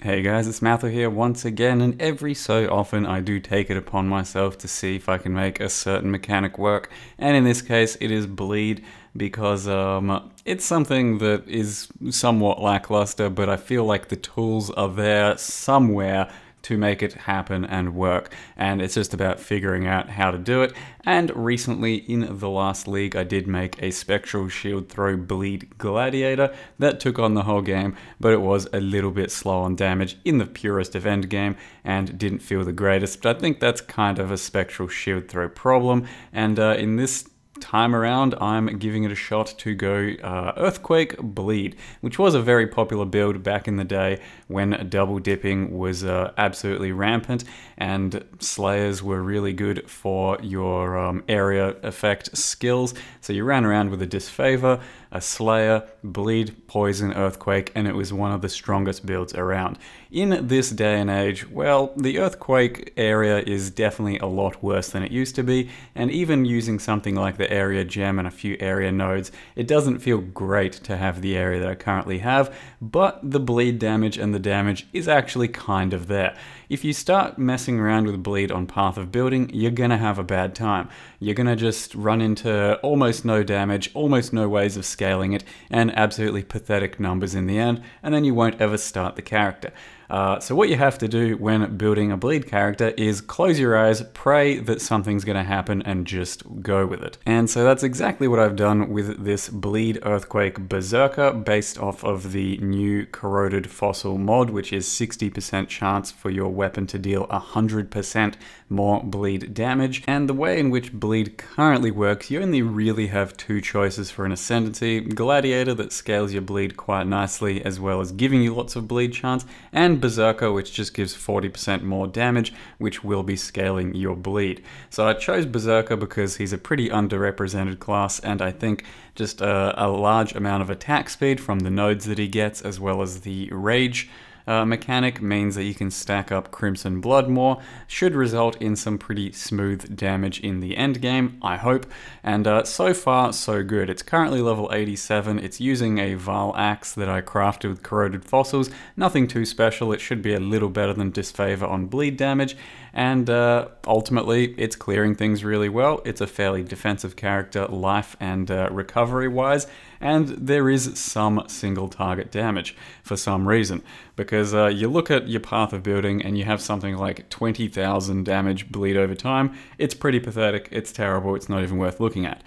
Hey guys, it's Matthew here once again, and every so often I do take it upon myself to see if I can make a certain mechanic work, and in this case it is bleed, because it's something that is somewhat lackluster, but I feel like the tools are there somewhere to make it happen and work, and it's just about figuring out how to do it. And recently in the last league I did make a spectral shield throw bleed gladiator that took on the whole game, but it was a little bit slow on damage in the purest of endgame and didn't feel the greatest, but I think that's kind of a spectral shield throw problem, and in this time around, I'm giving it a shot to go Earthquake Bleed, which was a very popular build back in the day when double dipping was absolutely rampant, and Slayers were really good for your area effect skills. So you ran around with a Disfavor, a Slayer, Bleed, Poison, Earthquake, and it was one of the strongest builds around. In this day and age, well, the Earthquake area is definitely a lot worse than it used to be, and even using something like the area gem and a few area nodes, it doesn't feel great to have the area that I currently have, but the bleed damage and the damage is actually kind of there. If you start messing around with bleed on path of building, you're gonna have a bad time. You're gonna just run into almost no damage, almost no ways of scaling it, and absolutely pathetic numbers in the end, and then you won't ever start the character. So what you have to do when building a bleed character is close your eyes, pray that something's going to happen, and just go with it. And so that's exactly what I've done with this Bleed Earthquake Berserker based off of the new Corroded Fossil mod, which is 60% chance for your weapon to deal 100% more bleed damage. And the way in which bleed currently works, you only really have two choices for an ascendancy: Gladiator, that scales your bleed quite nicely as well as giving you lots of bleed chance, and Berserker, which just gives 40% more damage, which will be scaling your bleed. So I chose Berserker because he's a pretty underrepresented class, and I think just a large amount of attack speed from the nodes that he gets, as well as the rage mechanic, means that you can stack up Crimson Blood more, should result in some pretty smooth damage in the end game, I hope. And so far, so good. It's currently level 87. It's using a Val Axe that I crafted with Corroded Fossils. Nothing too special. It should be a little better than Disfavor on bleed damage. And ultimately, it's clearing things really well. It's a fairly defensive character, life and recovery-wise, and there is some single target damage for some reason, because you look at your path of building and you have something like 20,000 damage bleed over time. It's pretty pathetic, it's terrible, it's not even worth looking at.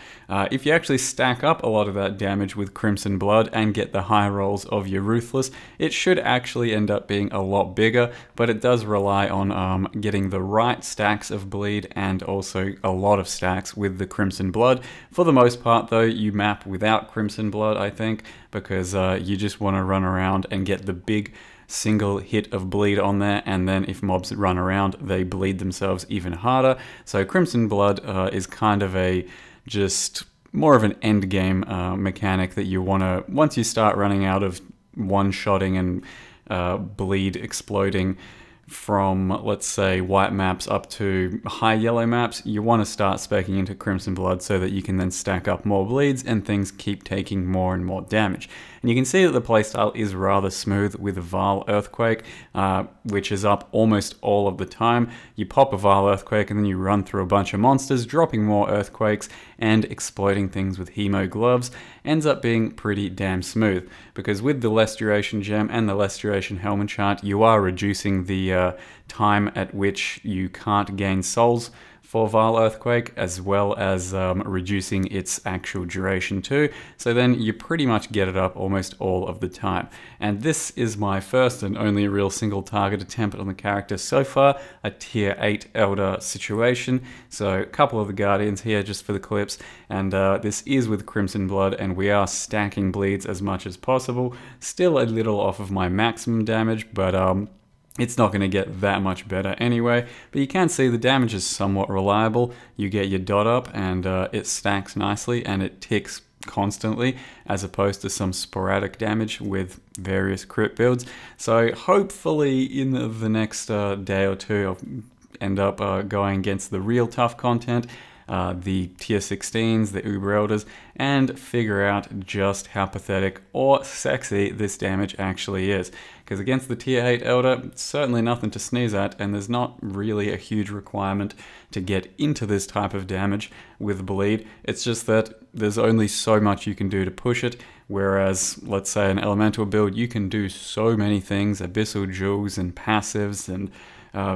If you actually stack up a lot of that damage with Crimson Blood and get the high rolls of your Ruthless, it should actually end up being a lot bigger, but it does rely on getting the right stacks of bleed and also a lot of stacks with the Crimson Blood. For the most part though, you map without Crimson Blood, I think, because you just want to run around and get the big single hit of bleed on there, and then if mobs run around, they bleed themselves even harder. So Crimson Blood is kind of a just more of an end game mechanic that you want to, once you start running out of one-shotting and bleed exploding from, let's say, white maps up to high yellow maps, you want to start speccing into Crimson Blood so that you can then stack up more bleeds and things keep taking more and more damage. And you can see that the playstyle is rather smooth with Val Earthquake, which is up almost all of the time. You pop a Val Earthquake and then you run through a bunch of monsters, dropping more Earthquakes and exploding things with Hemo Gloves. Ends up being pretty damn smooth, because with the less duration gem and the less duration helm enchant, you are reducing the time at which you can't gain souls for Val Earthquake, as well as reducing its actual duration too. So then you pretty much get it up almost all of the time. And this is my first and only real single target attempt on the character so far, a tier 8 Elder situation. So a couple of the Guardians here just for the clips, and this is with Crimson Blood, and we are stacking bleeds as much as possible. Still a little off of my maximum damage, but it's not going to get that much better anyway, but you can see the damage is somewhat reliable. You get your dot up and it stacks nicely and it ticks constantly, as opposed to some sporadic damage with various crit builds. So hopefully in the next day or two I'll end up going against the real tough content. the tier 16s, the Uber Elders, and figure out just how pathetic or sexy this damage actually is. Because against the tier 8 Elder, it's certainly nothing to sneeze at, and there's not really a huge requirement to get into this type of damage with bleed. It's just that there's only so much you can do to push it, whereas, let's say, an elemental build, you can do so many things, abyssal jewels and passives and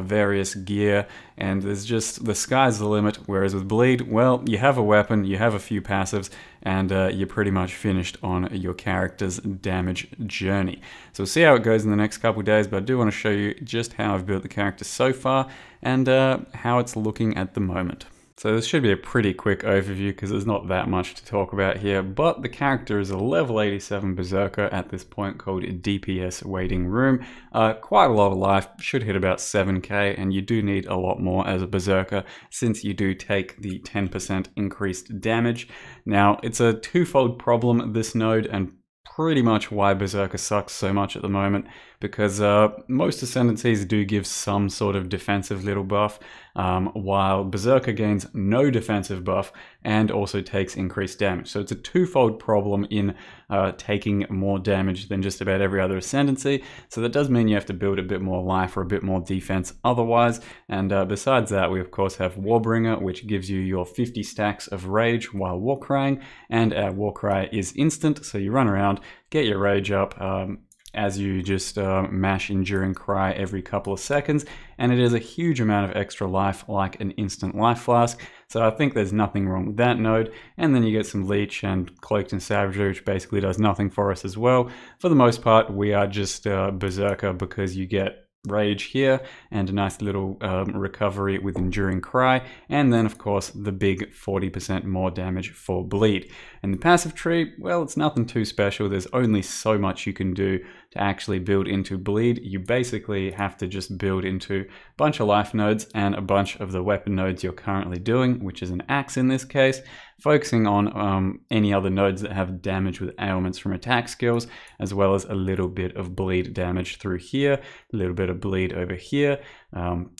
various gear, and there's just, the sky's the limit. Whereas with bleed, well, you have a weapon, you have a few passives, and you're pretty much finished on your character's damage journey. So we'll see how it goes in the next couple days, but I do want to show you just how I've built the character so far and how it's looking at the moment. So this should be a pretty quick overview because there's not that much to talk about here, but the character is a level 87 Berserker at this point called DPS Waiting Room. Quite a lot of life, should hit about 7k, and you do need a lot more as a Berserker since you do take the 10% increased damage. Now, it's a twofold problem, this node, and pretty much why Berserker sucks so much at the moment, because most Ascendancies do give some sort of defensive little buff, while Berserker gains no defensive buff and also takes increased damage. So it's a twofold problem in taking more damage than just about every other Ascendancy. So that does mean you have to build a bit more life or a bit more defense otherwise. And besides that, we of course have Warbringer, which gives you your 50 stacks of rage while Warcrying, and our Warcry is instant, so you run around, get your rage up, as you just mash Enduring Cry every couple of seconds, and it is a huge amount of extra life, like an instant life flask. So I think there's nothing wrong with that node. And then you get some Leech and Cloaked in Savagery, which basically does nothing for us as well. For the most part, we are just Berserker because you get rage here and a nice little recovery with Enduring Cry, and then of course the big 40% more damage for bleed. And the passive tree, well, it's nothing too special. There's only so much you can do to actually build into bleed. You basically have to just build into a bunch of life nodes and a bunch of the weapon nodes you're currently doing, which is an axe in this case, focusing on any other nodes that have damage with ailments from attack skills, as well as a little bit of bleed damage through here, a little bit of bleed over here,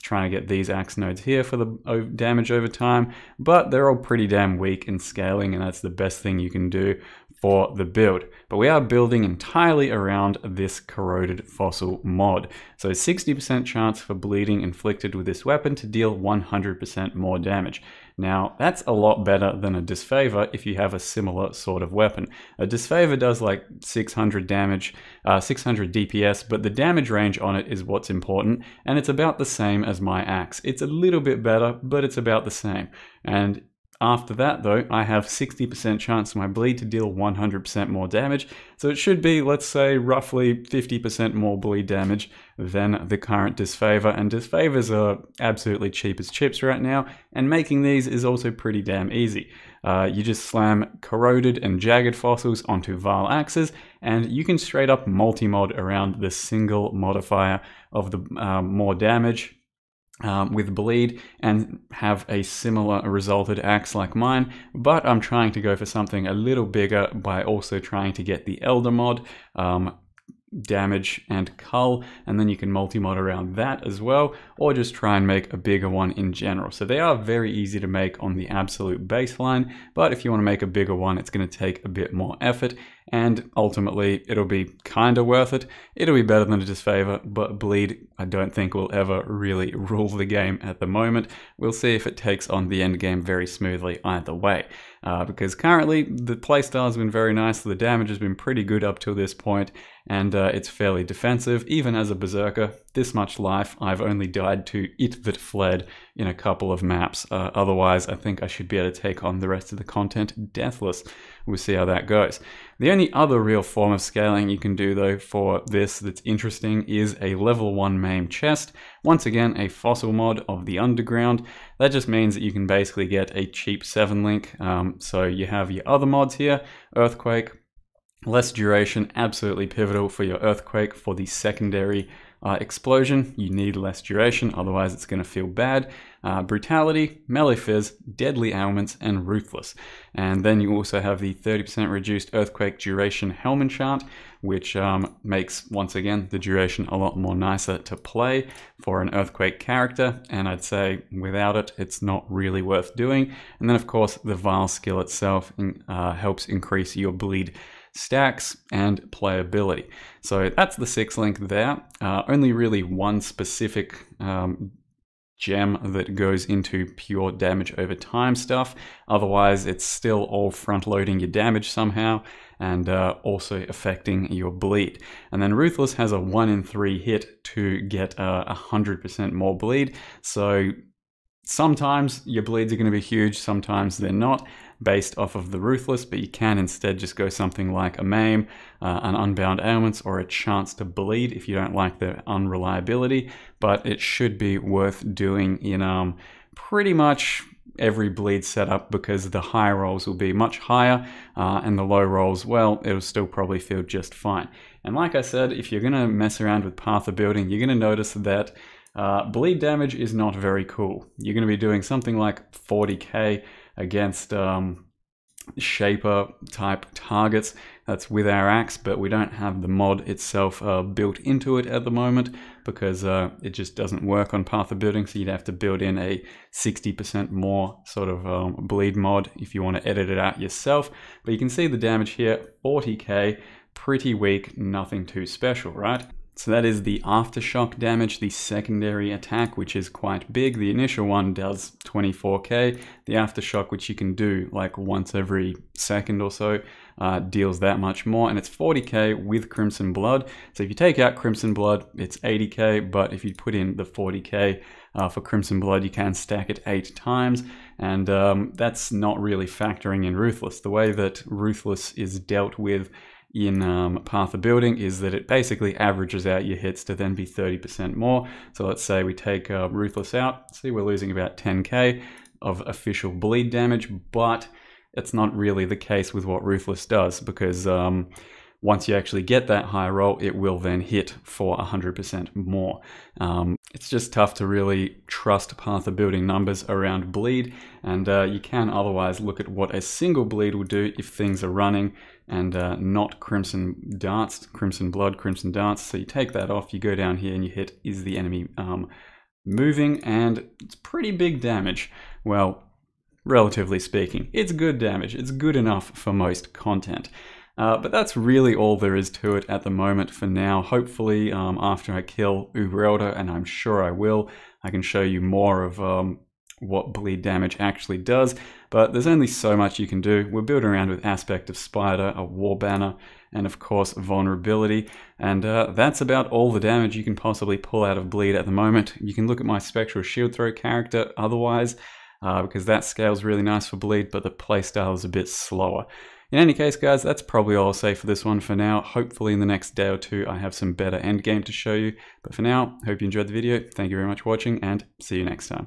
trying to get these axe nodes here for the damage over time, but they're all pretty damn weak in scaling, and that's the best thing you can do for the build. But we are building entirely around this corroded fossil mod. So 60% chance for bleeding inflicted with this weapon to deal 100% more damage. Now, that's a lot better than a Disfavor if you have a similar sort of weapon. A Disfavor does like 600 damage, 600 DPS, but the damage range on it is what's important, and it's about the same as my axe. It's a little bit better, but it's about the same. And after that though, I have 60% chance for my bleed to deal 100% more damage, so it should be, let's say, roughly 50% more bleed damage than the current Disfavor, and Disfavors are absolutely cheap as chips right now, and making these is also pretty damn easy. You just slam corroded and jagged fossils onto Vile axes, and you can straight up multi-mod around the single modifier of the more damage with bleed and have a similar resulted axe like mine, but I'm trying to go for something a little bigger by also trying to get the Elder mod, damage and cull, and then you can multi-mod around that as well, or just try and make a bigger one in general. So they are very easy to make on the absolute baseline, but if you want to make a bigger one, it's going to take a bit more effort, and ultimately it'll be kind of worth it. It'll be better than a Disfavor, but bleed I don't think will ever really rule the game at the moment. We'll see if it takes on the end game very smoothly either way, because currently the playstyle has been very nice, the damage has been pretty good up to this point, and it's fairly defensive. Even as a Berserker, this much life, I've only died to It That Fled in a couple of maps. Otherwise, I think I should be able to take on the rest of the content deathless. We'll see how that goes. The only other real form of scaling you can do though for this that's interesting is a level 1 maim chest. Once again, a fossil mod of the underground. That just means that you can basically get a cheap 7 link. So you have your other mods here, Earthquake, less duration, absolutely pivotal for your Earthquake for the secondary Explosion, you need less duration, otherwise it's going to feel bad. Brutality, melee fizz, deadly ailments, and ruthless. And then you also have the 30% reduced earthquake duration helm enchant, which makes, once again, the duration a lot more nicer to play for an earthquake character, and I'd say without it, it's not really worth doing. And then of course, the Vile skill itself helps increase your bleed stacks and playability. So that's the 6 link there. Only really one specific gem that goes into pure damage over time stuff. Otherwise, it's still all front loading your damage somehow and also affecting your bleed. And then Ruthless has a 1 in 3 hit to get 100% more bleed. So sometimes your bleeds are going to be huge, sometimes they're not, based off of the Ruthless, but you can instead just go something like a Maim, an Unbound Ailments, or a Chance to Bleed if you don't like the unreliability, but it should be worth doing in pretty much every bleed setup, because the high rolls will be much higher and the low rolls, well, it'll still probably feel just fine. And like I said, if you're going to mess around with Path of Building, you're going to notice that bleed damage is not very cool. You're going to be doing something like 40k against Shaper type targets. That's with our axe, but we don't have the mod itself built into it at the moment because it just doesn't work on Path of Building, so you'd have to build in a 60% more sort of bleed mod if you want to edit it out yourself. But you can see the damage here, 40k, pretty weak, nothing too special, right? So that is the aftershock damage, the secondary attack, which is quite big. The initial one does 24k. The aftershock, which you can do like once every second or so, deals that much more, and it's 40k with Crimson Blood. So if you take out Crimson Blood, it's 80k, but if you put in the 40k for Crimson Blood, you can stack it 8 times, and that's not really factoring in Ruthless. The way that Ruthless is dealt with in Path of Building is that it basically averages out your hits to then be 30% more. So let's say we take Ruthless out, see we're losing about 10k of official bleed damage, but it's not really the case with what Ruthless does, because once you actually get that high roll, it will then hit for 100% more. It's just tough to really trust Path of Building numbers around bleed, and you can otherwise look at what a single bleed will do if things are running and not Crimson Dance, Crimson Blood, Crimson Dance. So you take that off, you go down here and you hit, is the enemy moving, and it's pretty big damage. Well, relatively speaking, it's good damage. It's good enough for most content. But that's really all there is to it at the moment for now. Hopefully, after I kill Uberelda, and I'm sure I will, I can show you more of what bleed damage actually does. But there's only so much you can do. We're building around with Aspect of Spider, a War Banner, and of course Vulnerability. And that's about all the damage you can possibly pull out of bleed at the moment. You can look at my Spectral Shield Throw character otherwise, because that scales really nice for bleed, but the playstyle is a bit slower. In any case, guys, that's probably all I'll say for this one for now. Hopefully in the next day or two, I have some better endgame to show you. But for now, hope you enjoyed the video. Thank you very much for watching, and see you next time.